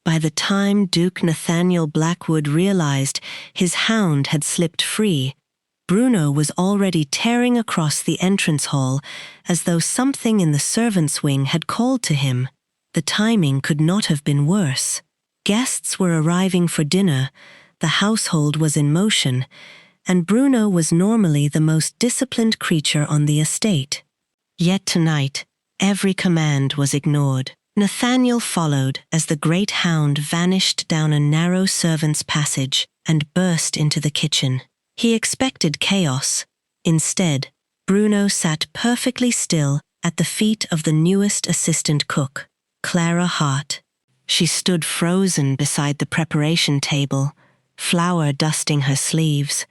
By the time Duke Nathaniel Blackwood realized his hound had slipped free, Bruno was already tearing across the entrance hall as though something in the servants' wing had called to him. The timing could not have been worse. Guests were arriving for dinner, the household was in motion, and Bruno was normally the most disciplined creature on the estate. Yet tonight, every command was ignored. Nathaniel followed as the great hound vanished down a narrow servants' passage and burst into the kitchen. He expected chaos. Instead, Bruno sat perfectly still at the feet of the newest assistant cook, Clara Hart. She stood frozen beside the preparation table, flour dusting her sleeves,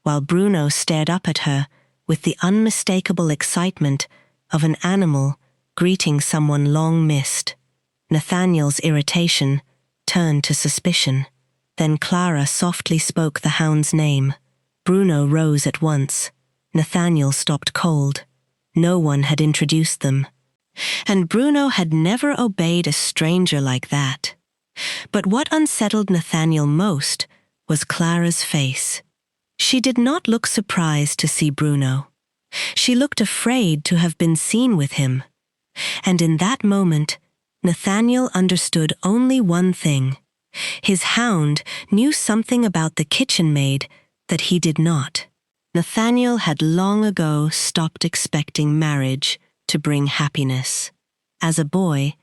while Bruno stared up at her with the unmistakable excitement of an animal greeting someone long missed. Nathaniel's irritation turned to suspicion. Then Clara softly spoke the hound's name. Bruno rose at once. Nathaniel stopped cold. No one had introduced them. And Bruno had never obeyed a stranger like that. But what unsettled Nathaniel most was Clara's face. She did not look surprised to see Bruno. She looked afraid to have been seen with him. And in that moment, Nathaniel understood only one thing. His hound knew something about the kitchen maid that he did not. Nathaniel had long ago stopped expecting marriage to bring happiness. As a boy,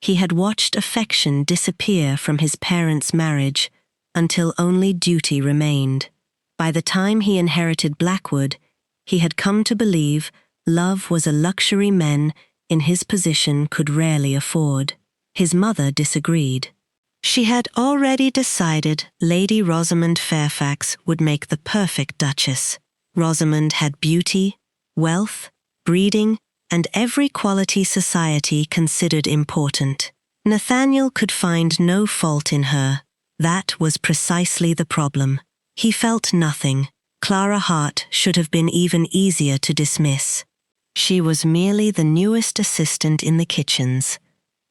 he had watched affection disappear from his parents' marriage until only duty remained. By the time he inherited Blackwood, he had come to believe love was a luxury men in his position could rarely afford. His mother disagreed. She had already decided Lady Rosamond Fairfax would make the perfect Duchess. Rosamond had beauty, wealth, breeding, and every quality society considered important. Nathaniel could find no fault in her. That was precisely the problem. He felt nothing. Clara Hart should have been even easier to dismiss. She was merely the newest assistant in the kitchens,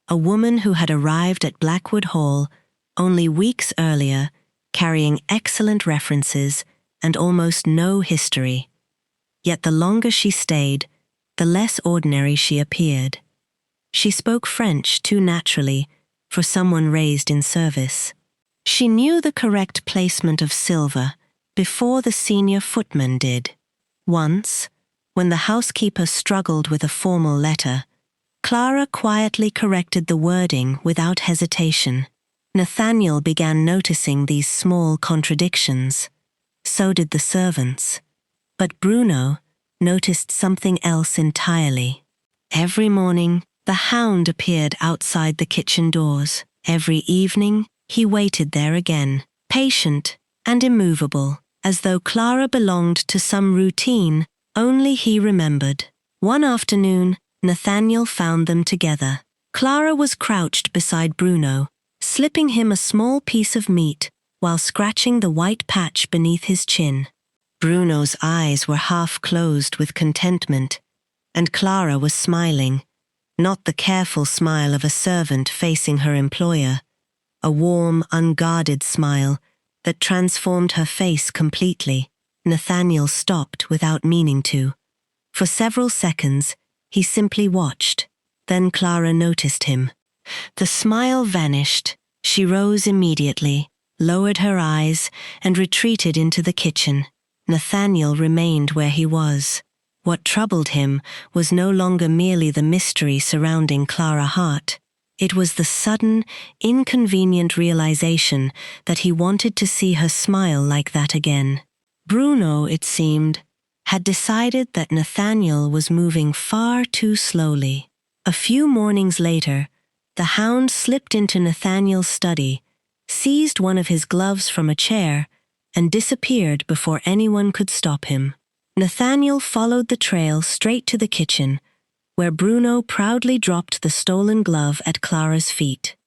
a woman who had arrived at Blackwood Hall only weeks earlier, carrying excellent references and almost no history. Yet the longer she stayed, the less ordinary she appeared. She spoke French too naturally for someone raised in service. She knew the correct placement of silver before the senior footman did. Once, when the housekeeper struggled with a formal letter, Clara quietly corrected the wording without hesitation. Nathaniel began noticing these small contradictions. So did the servants. But Bruno noticed something else entirely. Every morning, the hound appeared outside the kitchen doors. Every evening, he waited there again, patient and immovable, as though Clara belonged to some routine only he remembered. One afternoon, Nathaniel found them together. Clara was crouched beside Bruno, slipping him a small piece of meat while scratching the white patch beneath his chin. Bruno's eyes were half closed with contentment, and Clara was smiling, not the careful smile of a servant facing her employer, a warm, unguarded smile that transformed her face completely. Nathaniel stopped without meaning to. For several seconds, he simply watched. Then Clara noticed him. The smile vanished. She rose immediately, lowered her eyes, and retreated into the kitchen. Nathaniel remained where he was. What troubled him was no longer merely the mystery surrounding Clara Hart. It was the sudden, inconvenient realization that he wanted to see her smile like that again. Bruno, it seemed, had decided that Nathaniel was moving far too slowly. A few mornings later, the hound slipped into Nathaniel's study, seized one of his gloves from a chair, and disappeared before anyone could stop him. Nathaniel followed the trail straight to the kitchen, where Bruno proudly dropped the stolen glove at Clara's feet.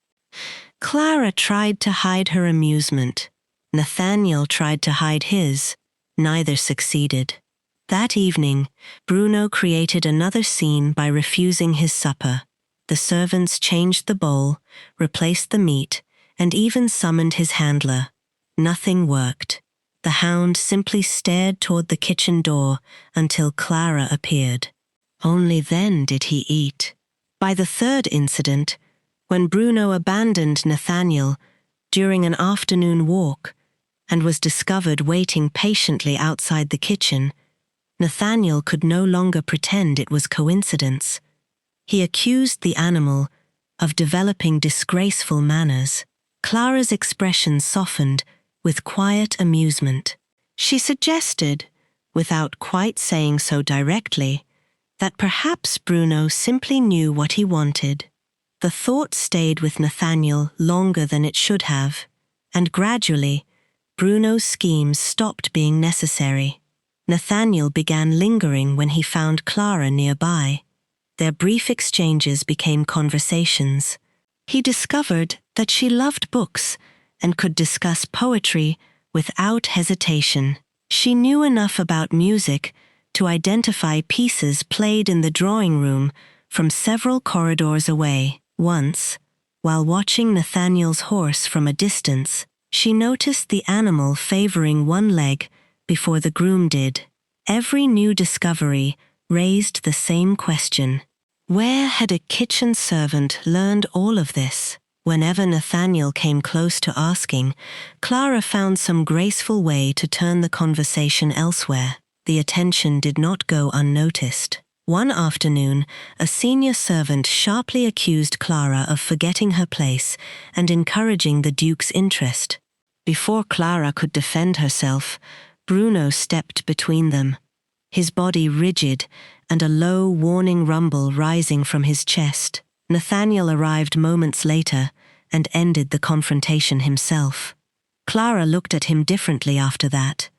Clara tried to hide her amusement. Nathaniel tried to hide his. Neither succeeded. That evening, Bruno created another scene by refusing his supper. The servants changed the bowl, replaced the meat, and even summoned his handler. Nothing worked. The Hound simply stared toward the kitchen door until Clara appeared. Only then did he eat. By the third incident, when Bruno abandoned Nathaniel during an afternoon walk and was discovered waiting patiently outside the kitchen, Nathaniel could no longer pretend it was coincidence. He accused the animal of developing disgraceful manners. Clara's expression softened with quiet amusement. She suggested, without quite saying so directly, that perhaps Bruno simply knew what he wanted. The thought stayed with Nathaniel longer than it should have, and gradually, Bruno's schemes stopped being necessary. Nathaniel began lingering when he found Clara nearby. Their brief exchanges became conversations. He discovered that she loved books and could discuss poetry without hesitation. She knew enough about music to identify pieces played in the drawing room from several corridors away. Once, while watching Nathaniel's horse from a distance, she noticed the animal favoring one leg before the groom did. Every new discovery raised the same question. Where had a kitchen servant learned all of this? Whenever Nathaniel came close to asking, Clara found some graceful way to turn the conversation elsewhere. The attention did not go unnoticed. One afternoon, a senior servant sharply accused Clara of forgetting her place and encouraging the Duke's interest. Before Clara could defend herself, Bruno stepped between them, his body rigid and a low, warning rumble rising from his chest. Nathaniel arrived moments later and ended the confrontation himself. Clara looked at him differently after that,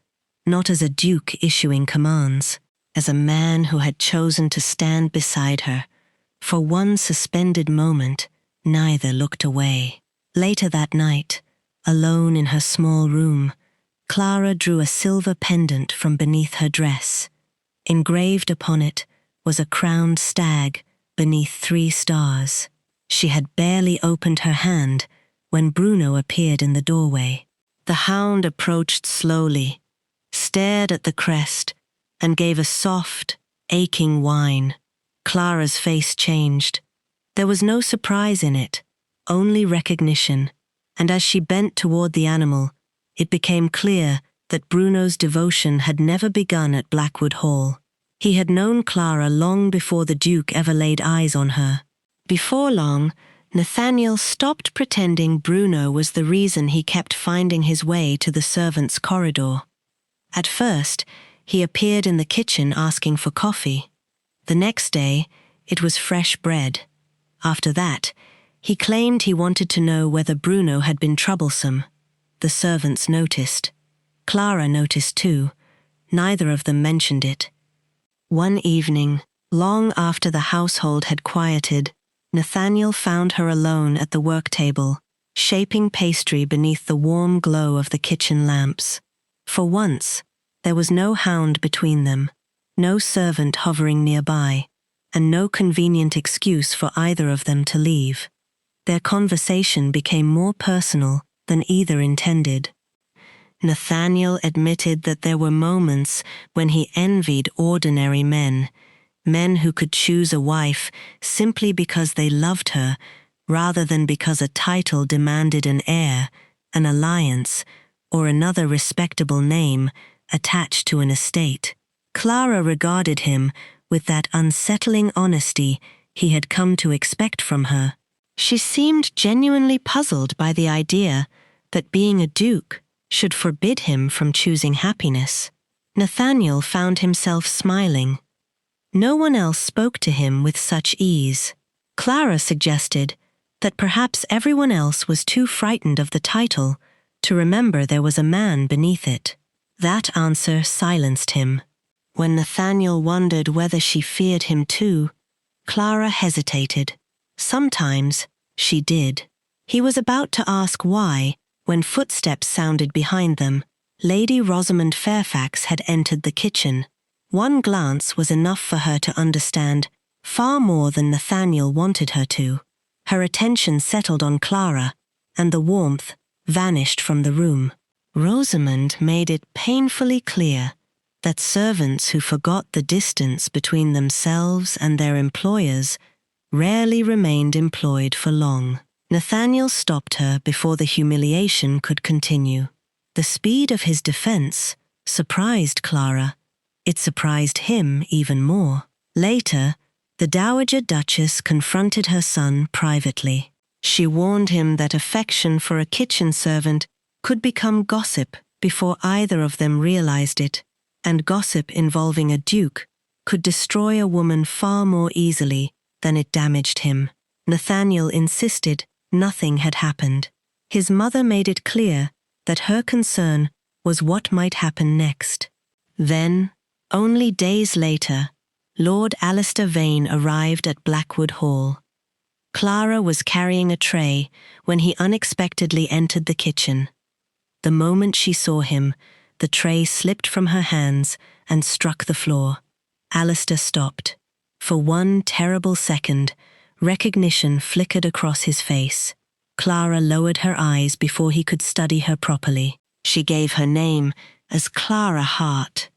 not as a duke issuing commands, as a man who had chosen to stand beside her. For one suspended moment, neither looked away. Later that night, alone in her small room, Clara drew a silver pendant from beneath her dress. Engraved upon it was a crowned stag beneath 3 stars. She had barely opened her hand when Bruno appeared in the doorway. The Hound approached slowly, stared at the crest, and gave a soft, aching whine. Clara's face changed. There was no surprise in it, only recognition, and as she bent toward the animal, it became clear that Bruno's devotion had never begun at Blackwood Hall. He had known Clara long before the Duke ever laid eyes on her. Before long, Nathaniel stopped pretending Bruno was the reason he kept finding his way to the servants' corridor. At first, he appeared in the kitchen asking for coffee. The next day, it was fresh bread. After that, he claimed he wanted to know whether Bruno had been troublesome. The servants noticed. Clara noticed too. Neither of them mentioned it. One evening, long after the household had quieted, Nathaniel found her alone at the work table, shaping pastry beneath the warm glow of the kitchen lamps. For once, there was no Hound between them, no servant hovering nearby, and no convenient excuse for either of them to leave. Their conversation became more personal than either intended. Nathaniel admitted that there were moments when he envied ordinary men who could choose a wife simply because they loved her rather than because a title demanded an heir, an alliance, or another respectable name attached to an estate. Clara regarded him with that unsettling honesty he had come to expect from her. She seemed genuinely puzzled by the idea that being a duke should forbid him from choosing happiness. Nathaniel found himself smiling. No one else spoke to him with such ease. Clara suggested that perhaps everyone else was too frightened of the title to remember there was a man beneath it. That answer silenced him. When Nathaniel wondered whether she feared him too, Clara hesitated. Sometimes she did. He was about to ask why, when footsteps sounded behind them. Lady Rosamond Fairfax had entered the kitchen. One glance was enough for her to understand far more than Nathaniel wanted her to. Her attention settled on Clara, and the warmth vanished from the room. Rosamond made it painfully clear that servants who forgot the distance between themselves and their employers rarely remained employed for long. Nathaniel stopped her before the humiliation could continue. The speed of his defense surprised Clara. It surprised him even more. Later, the Dowager Duchess confronted her son privately. She warned him that affection for a kitchen servant could become gossip before either of them realized it, and gossip involving a duke could destroy a woman far more easily than it damaged him. Nathaniel insisted nothing had happened. His mother made it clear that her concern was what might happen next. Then, only days later, Lord Alistair Vane arrived at Blackwood Hall. Clara was carrying a tray when he unexpectedly entered the kitchen. The moment she saw him, the tray slipped from her hands and struck the floor. Alistair stopped. For one terrible second, recognition flickered across his face. Clara lowered her eyes before he could study her properly. She gave her name as Clara Hart.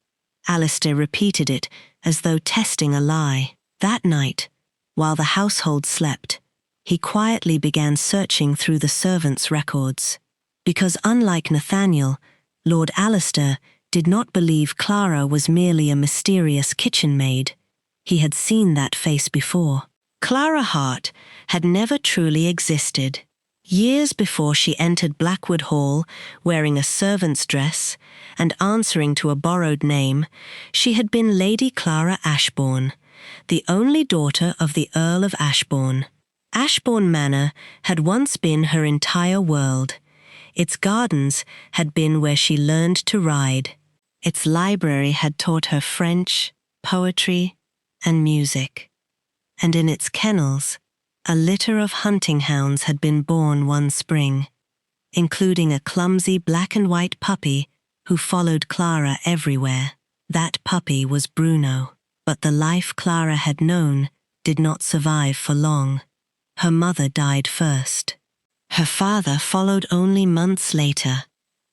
Alistair repeated it as though testing a lie. That night, while the household slept, he quietly began searching through the servants' records. Because unlike Nathaniel, Lord Alistair did not believe Clara was merely a mysterious kitchen maid. He had seen that face before. Clara Hart had never truly existed. Years before she entered Blackwood Hall, wearing a servant's dress and answering to a borrowed name, she had been Lady Clara Ashbourne, the only daughter of the Earl of Ashbourne. Ashbourne Manor had once been her entire world. Its gardens had been where she learned to ride. Its library had taught her French, poetry, and music. And in its kennels, a litter of hunting hounds had been born one spring, including a clumsy black and white puppy who followed Clara everywhere. That puppy was Bruno, but the life Clara had known did not survive for long. Her mother died first. Her father followed only months later.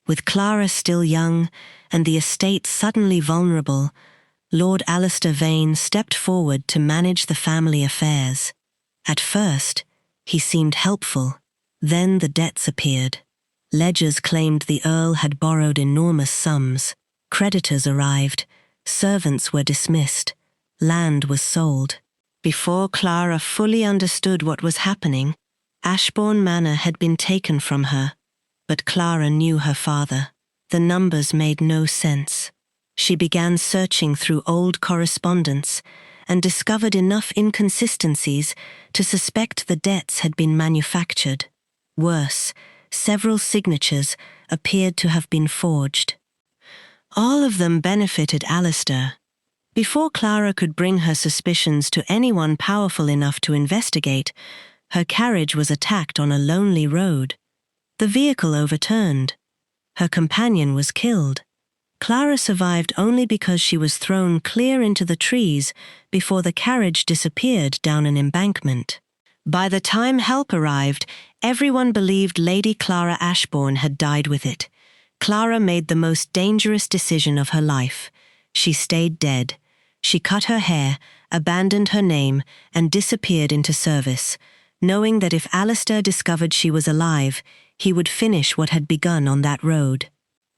With Clara still young and the estate suddenly vulnerable, Lord Alistair Vane stepped forward to manage the family affairs. At first, he seemed helpful. Then the debts appeared. Ledgers claimed the Earl had borrowed enormous sums. Creditors arrived. Servants were dismissed. Land was sold. Before Clara fully understood what was happening, Ashbourne Manor had been taken from her. But Clara knew her father. The numbers made no sense. She began searching through old correspondence and discovered enough inconsistencies to suspect the debts had been manufactured. Worse, several signatures appeared to have been forged. All of them benefited Alistair. Before Clara could bring her suspicions to anyone powerful enough to investigate, her carriage was attacked on a lonely road. The vehicle overturned. Her companion was killed. Clara survived only because she was thrown clear into the trees before the carriage disappeared down an embankment. By the time help arrived, everyone believed Lady Clara Ashbourne had died with it. Clara made the most dangerous decision of her life. She stayed dead. She cut her hair, abandoned her name, and disappeared into service, knowing that if Alistair discovered she was alive, he would finish what had begun on that road.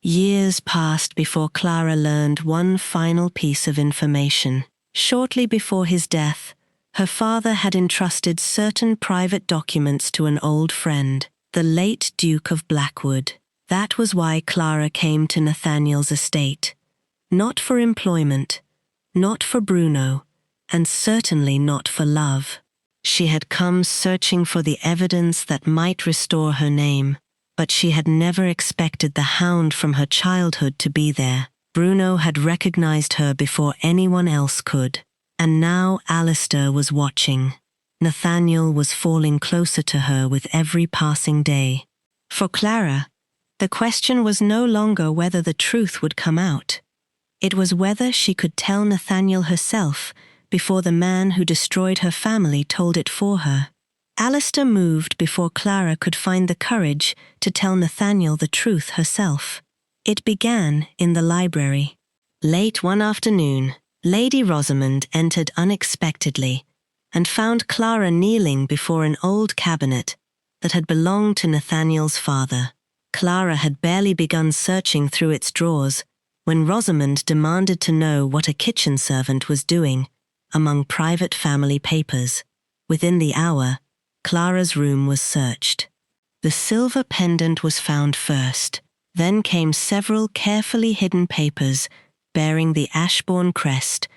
Years passed before Clara learned one final piece of information. Shortly before his death, her father had entrusted certain private documents to an old friend, the late Duke of Blackwood. That was why Clara came to Nathaniel's estate. Not for employment, not for Bruno, and certainly not for love. She had come searching for the evidence that might restore her name, but she had never expected the Hound from her childhood to be there. Bruno had recognized her before anyone else could, and now Alistair was watching. Nathaniel was falling closer to her with every passing day. For Clara, the question was no longer whether the truth would come out. It was whether she could tell Nathaniel herself before the man who destroyed her family told it for her. Alistair moved before Clara could find the courage to tell Nathaniel the truth herself. It began in the library. Late one afternoon, Lady Rosamond entered unexpectedly and found Clara kneeling before an old cabinet that had belonged to Nathaniel's father. Clara had barely begun searching through its drawers when Rosamond demanded to know what a kitchen servant was doing among private family papers. Within the hour, Clara's room was searched. The silver pendant was found first. Then came several carefully hidden papers bearing the Ashbourne crest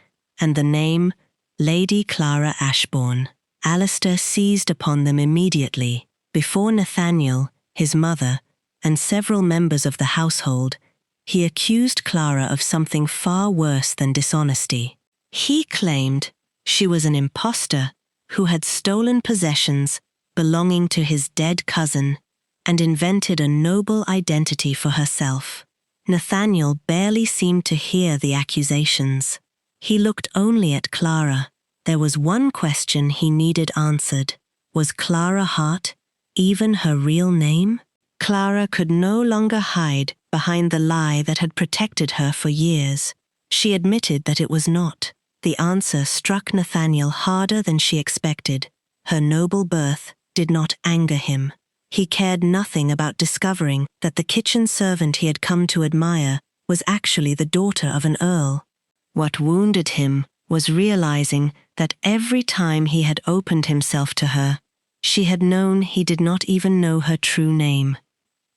and the name Lady Clara Ashbourne. Alistair seized upon them immediately. Before Nathaniel, his mother, and several members of the household, he accused Clara of something far worse than dishonesty. He claimed she was an impostor who had stolen possessions belonging to his dead cousin and invented a noble identity for herself. Nathaniel barely seemed to hear the accusations. He looked only at Clara. There was one question he needed answered. Was Clara Hart even her real name? Clara could no longer hide behind the lie that had protected her for years. She admitted that it was not. The answer struck Nathaniel harder than she expected. Her noble birth did not anger him. He cared nothing about discovering that the kitchen servant he had come to admire was actually the daughter of an earl. What wounded him was realizing that every time he had opened himself to her, she had known he did not even know her true name.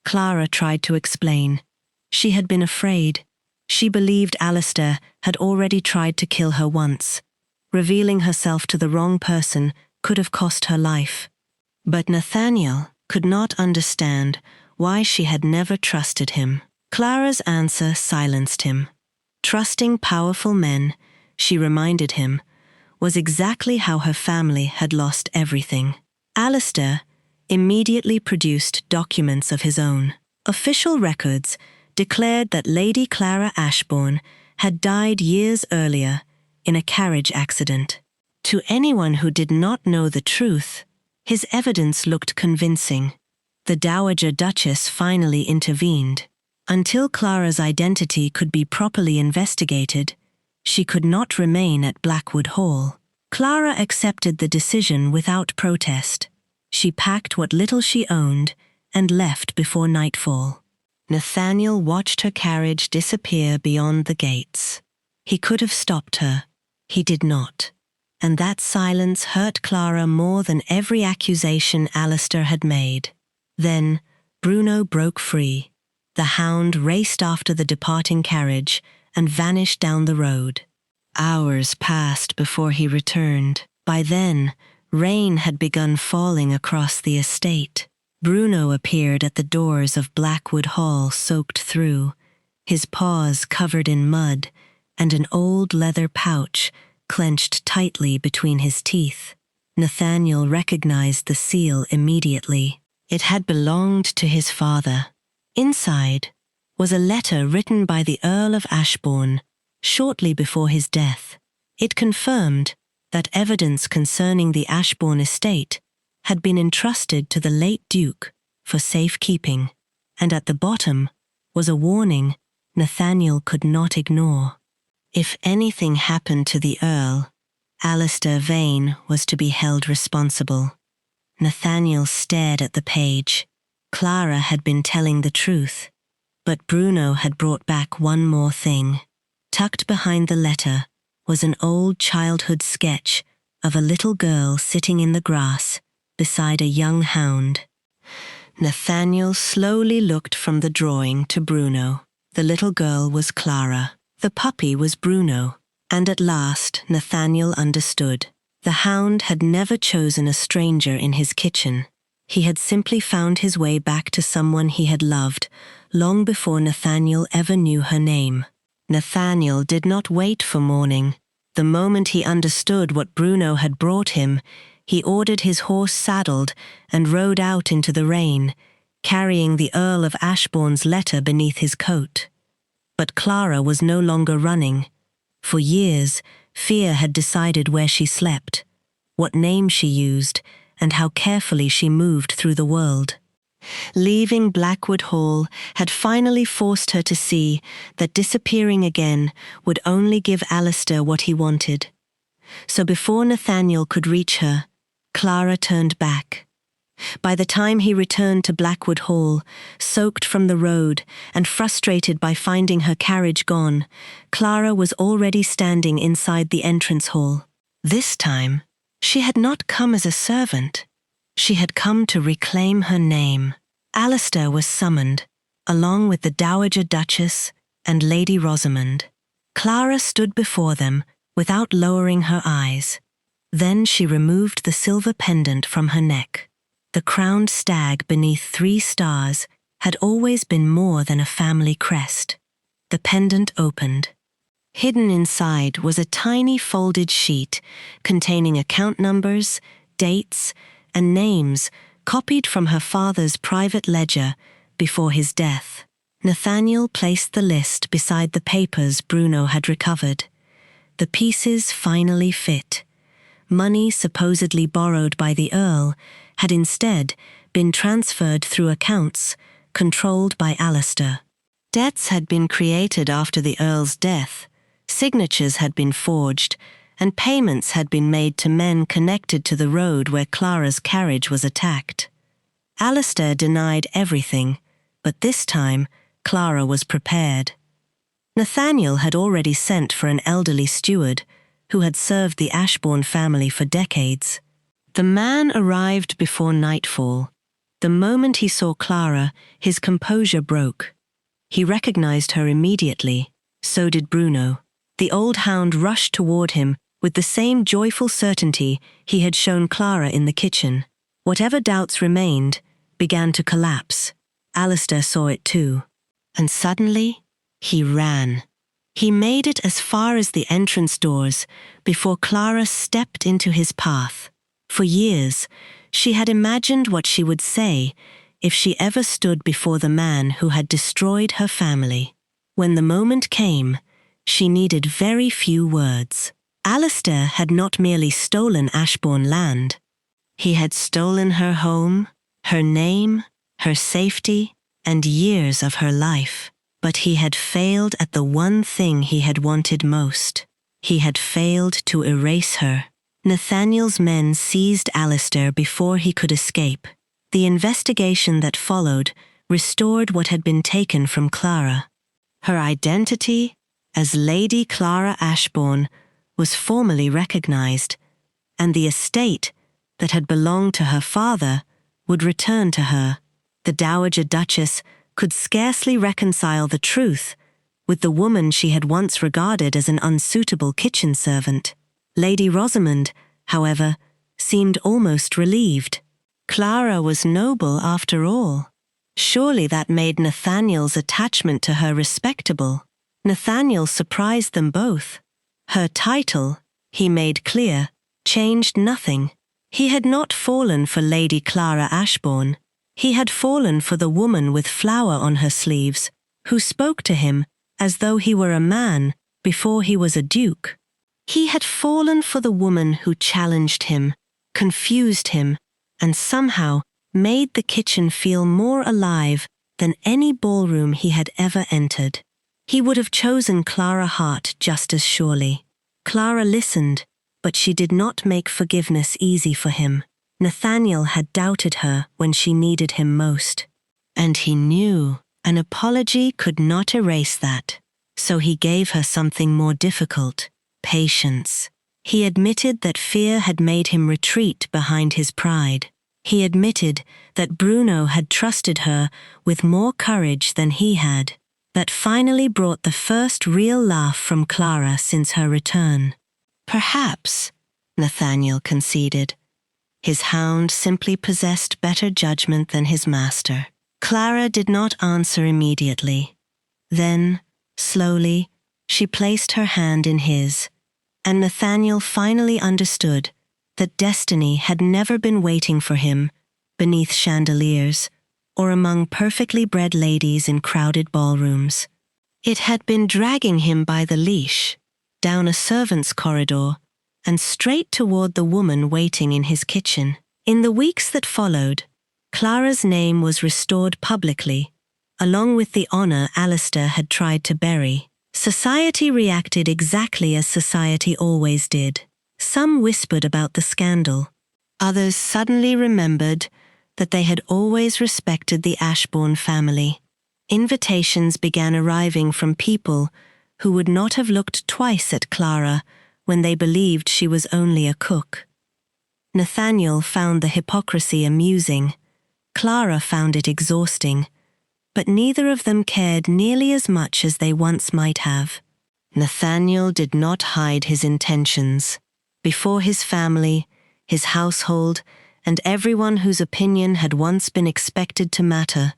Clara tried to explain. She had been afraid. She believed Alistair had already tried to kill her once. Revealing herself to the wrong person could have cost her life. But Nathaniel could not understand why she had never trusted him. Clara's answer silenced him. Trusting powerful men, she reminded him, was exactly how her family had lost everything. Alistair immediately produced documents of his own. Official records declared that Lady Clara Ashbourne had died years earlier in a carriage accident. To anyone who did not know the truth, his evidence looked convincing. The Dowager Duchess finally intervened. Until Clara's identity could be properly investigated, she could not remain at Blackwood Hall. Clara accepted the decision without protest. She packed what little she owned and left before nightfall. Nathaniel watched her carriage disappear beyond the gates. He could have stopped her. He did not. And that silence hurt Clara more than every accusation Alistair had made. Then, Bruno broke free. The Hound raced after the departing carriage and vanished down the road. Hours passed before he returned. By then, rain had begun falling across the estate. Bruno appeared at the doors of Blackwood Hall soaked through, his paws covered in mud, and an old leather pouch clenched tightly between his teeth. Nathaniel recognized the seal immediately. It had belonged to his father. Inside was a letter written by the Earl of Ashbourne shortly before his death. It confirmed that evidence concerning the Ashbourne estate had been entrusted to the late Duke for safekeeping, and at the bottom was a warning Nathaniel could not ignore. If anything happened to the Earl, Alistair Vane was to be held responsible. Nathaniel stared at the page. Clara had been telling the truth, but Bruno had brought back one more thing. Tucked behind the letter was an old childhood sketch of a little girl sitting in the grass beside a young hound. Nathaniel slowly looked from the drawing to Bruno. The little girl was Clara. The puppy was Bruno. And at last Nathaniel understood. The Hound had never chosen a stranger in his kitchen. He had simply found his way back to someone he had loved long before Nathaniel ever knew her name. Nathaniel did not wait for morning. The moment he understood what Bruno had brought him, he ordered his horse saddled and rode out into the rain, carrying the Earl of Ashbourne's letter beneath his coat. But Clara was no longer running. For years, fear had decided where she slept, what name she used, and how carefully she moved through the world. Leaving Blackwood Hall had finally forced her to see that disappearing again would only give Alistair what he wanted. So before Nathaniel could reach her, Clara turned back. By the time he returned to Blackwood Hall, soaked from the road and frustrated by finding her carriage gone, Clara was already standing inside the entrance hall. This time, she had not come as a servant. She had come to reclaim her name. Alistair was summoned, along with the Dowager Duchess and Lady Rosamond. Clara stood before them without lowering her eyes. Then she removed the silver pendant from her neck. The crowned stag beneath 3 stars had always been more than a family crest. The pendant opened. Hidden inside was a tiny folded sheet containing account numbers, dates, and names copied from her father's private ledger before his death. Nathaniel placed the list beside the papers Bruno had recovered. The pieces finally fit. Money supposedly borrowed by the Earl had instead been transferred through accounts controlled by Alistair. Debts had been created after the Earl's death, signatures had been forged, and payments had been made to men connected to the road where Clara's carriage was attacked. Alistair denied everything, but this time Clara was prepared. Nathaniel had already sent for an elderly steward who had served the Ashbourne family for decades. The man arrived before nightfall. The moment he saw Clara, his composure broke. He recognized her immediately. So did Bruno. The old hound rushed toward him with the same joyful certainty he had shown Clara in the kitchen. Whatever doubts remained began to collapse. Alistair saw it too. And suddenly, he ran. He made it as far as the entrance doors before Clara stepped into his path. For years, she had imagined what she would say if she ever stood before the man who had destroyed her family. When the moment came, she needed very few words. Alistair had not merely stolen Ashbourne land. He had stolen her home, her name, her safety, and years of her life. But he had failed at the one thing he had wanted most. He had failed to erase her. Nathaniel's men seized Alistair before he could escape. The investigation that followed restored what had been taken from Clara. Her identity as Lady Clara Ashbourne was formally recognized, and the estate that had belonged to her father would return to her. The Dowager Duchess could scarcely reconcile the truth with the woman she had once regarded as an unsuitable kitchen servant. Lady Rosamond, however, seemed almost relieved. Clara was noble after all. Surely that made Nathaniel's attachment to her respectable. Nathaniel surprised them both. Her title, he made clear, changed nothing. He had not fallen for Lady Clara Ashbourne. He had fallen for the woman with flower on her sleeves, who spoke to him as though he were a man before he was a duke. He had fallen for the woman who challenged him, confused him, and somehow made the kitchen feel more alive than any ballroom he had ever entered. He would have chosen Clara Hart just as surely. Clara listened, but she did not make forgiveness easy for him. Nathaniel had doubted her when she needed him most. And he knew an apology could not erase that. So he gave her something more difficult: patience. He admitted that fear had made him retreat behind his pride. He admitted that Bruno had trusted her with more courage than he had. That finally brought the first real laugh from Clara since her return. Perhaps, Nathaniel conceded, his hound simply possessed better judgment than his master. Clara did not answer immediately. Then, slowly, she placed her hand in his, and Nathaniel finally understood that destiny had never been waiting for him beneath chandeliers or among perfectly bred ladies in crowded ballrooms. It had been dragging him by the leash, down a servant's corridor, and straight toward the woman waiting in his kitchen. In the weeks that followed, Clara's name was restored publicly, along with the honor Alistair had tried to bury. Society reacted exactly as society always did. Some whispered about the scandal. Others suddenly remembered that they had always respected the Ashbourne family. Invitations began arriving from people who would not have looked twice at Clara when they believed she was only a cook. Nathaniel found the hypocrisy amusing. Clara found it exhausting. But neither of them cared nearly as much as they once might have. Nathaniel did not hide his intentions. Before his family, his household, and everyone whose opinion had once been expected to matter,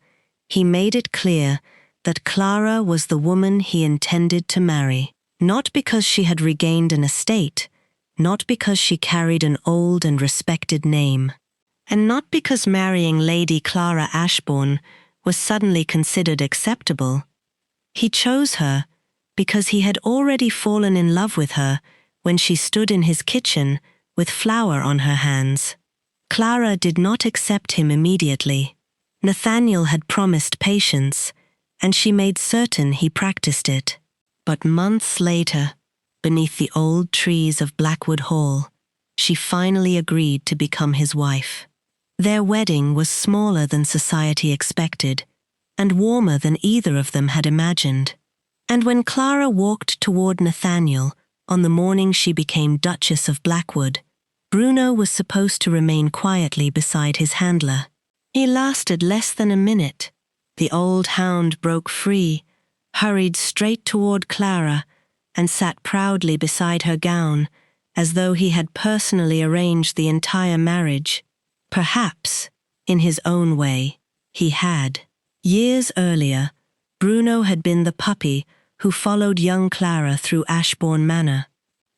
he made it clear that Clara was the woman he intended to marry. Not because she had regained an estate, not because she carried an old and respected name, and not because marrying Lady Clara Ashbourne was suddenly considered acceptable. He chose her because he had already fallen in love with her when she stood in his kitchen with flour on her hands. Clara did not accept him immediately. Nathaniel had promised patience, and she made certain he practiced it. But months later, beneath the old trees of Blackwood Hall, she finally agreed to become his wife. Their wedding was smaller than society expected, and warmer than either of them had imagined. And when Clara walked toward Nathaniel on the morning she became Duchess of Blackwood, Bruno was supposed to remain quietly beside his handler. He lasted less than a minute. The old hound broke free, hurried straight toward Clara, and sat proudly beside her gown, as though he had personally arranged the entire marriage. Perhaps, in his own way, he had. Years earlier, Bruno had been the puppy who followed young Clara through Ashbourne Manor.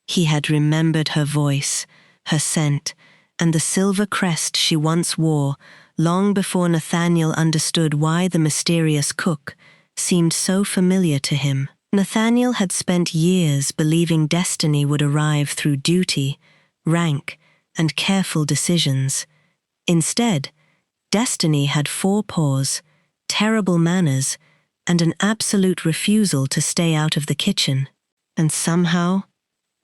He had remembered her voice, her scent, and the silver crest she once wore long before Nathaniel understood why the mysterious cook seemed so familiar to him. Nathaniel had spent years believing destiny would arrive through duty, rank, and careful decisions. Instead, destiny had 4 paws, terrible manners, and an absolute refusal to stay out of the kitchen. And somehow,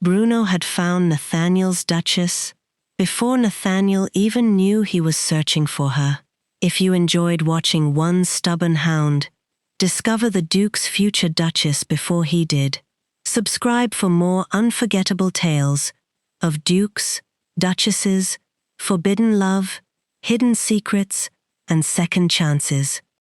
Bruno had found Nathaniel's Duchess before Nathaniel even knew he was searching for her. If you enjoyed watching one stubborn hound discover the Duke's future Duchess before he did, subscribe for more unforgettable tales of dukes, duchesses, forbidden love, hidden secrets, and second chances.